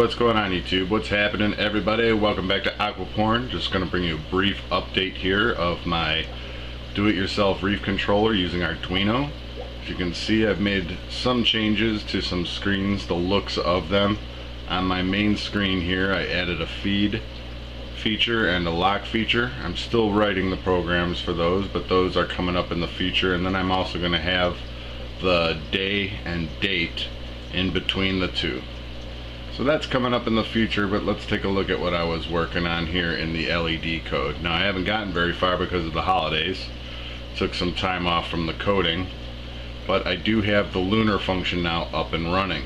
what's going on YouTube? What's happening, everybody? Welcome back to Aquaporn. Just going to bring you a brief update here of my do-it-yourself Reef controller using Arduino. As you can see, I've made some changes to some screens, the looks of them. On my main screen here, I added a feed feature and a lock feature. I'm still writing the programs for those, but those are coming up in the future. And then I'm also going to have the day and date in between the two. So that's coming up in the future, but let's take a look at what I was working on here in the LED code. Now, I haven't gotten very far because of the holidays. Took some time off from the coding, but I do have the Lunar function now up and running.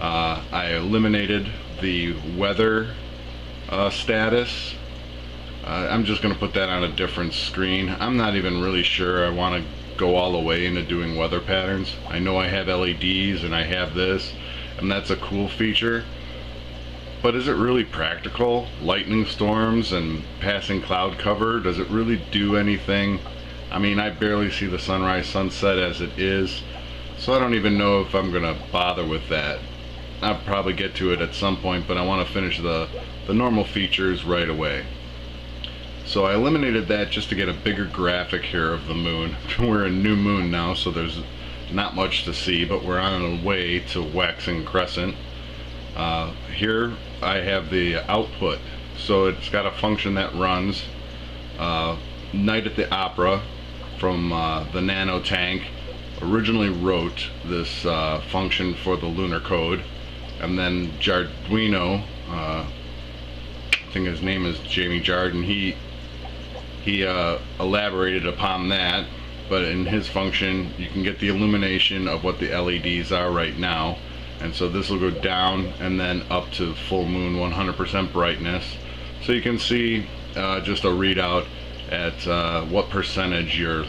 I eliminated the weather status. I'm just going to put that on a different screen. I'm not even really sure I want to go all the way into doing weather patterns. I know I have LEDs and I have this, and that's a cool feature, but is it really practical? Lightning storms and passing cloud cover, does it really do anything? I mean, I barely see the sunrise sunset as it is, so I don't even know if I'm gonna bother with that. I'll probably get to it at some point, but I want to finish the normal features right away. So I eliminated that just to get a bigger graphic here of the moon. We're in new moon now, so there's not much to see, but we're on our way to waxing crescent. Here I have the output, so it's got a function that runs. Night at the Opera from the Nano Tank originally wrote this function for the Lunar code, and then Arduino, I think his name is Jamie Jardin, he elaborated upon that. But in his function, you can get the illumination of what the LEDs are right now. And so this will go down and then up to full moon 100% brightness. So you can see just a readout at what percentage your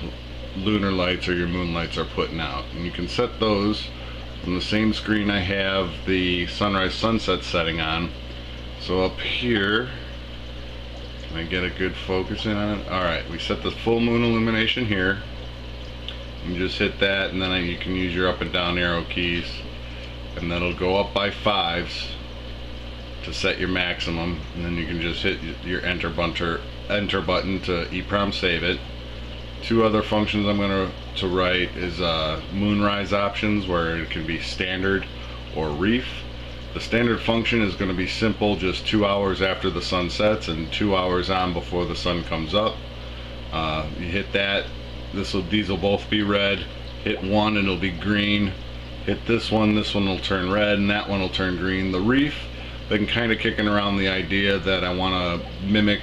lunar lights or your moon lights are putting out. And you can set those on the same screen I have the sunrise sunset setting on. So up here, can I get a good focus in on it? Alright, we set the full moon illumination here. You just hit that, and then you can use your up and down arrow keys, and then it'll go up by 5s to set your maximum, and then you can just hit your enter button to EEPROM save it. Two other functions I'm going to write is moonrise options, where it can be standard or reef. The standard function is going to be simple, just 2 hours after the sun sets and 2 hours on before the sun comes up. You hit that. These will both be red. Hit one and it'll be green. Hit this one will turn red, and that one will turn green. The reef, been kind of kicking around the idea that I want to mimic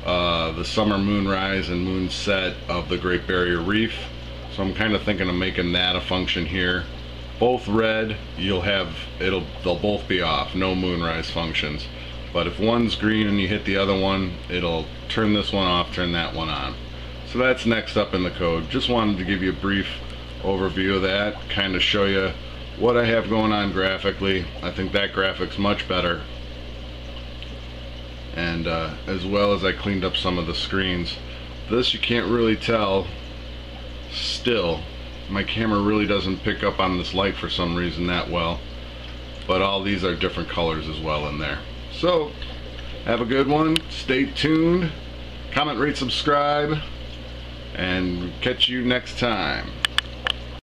the summer moonrise and moonset of the Great Barrier Reef. So I'm kind of thinking of making that a function here. Both red, they'll both be off, no moonrise functions. But if one's green and you hit the other one, it'll turn this one off, turn that one on. So that's next up in the code. Just wanted to give you a brief overview of that, kind of show you what I have going on graphically. I think that graphic's much better. And as well as I cleaned up some of the screens. This you can't really tell still. My camera really doesn't pick up on this light for some reason that well. But all these are different colors as well in there. So, have a good one. Stay tuned. Comment, rate, subscribe. And catch you next time.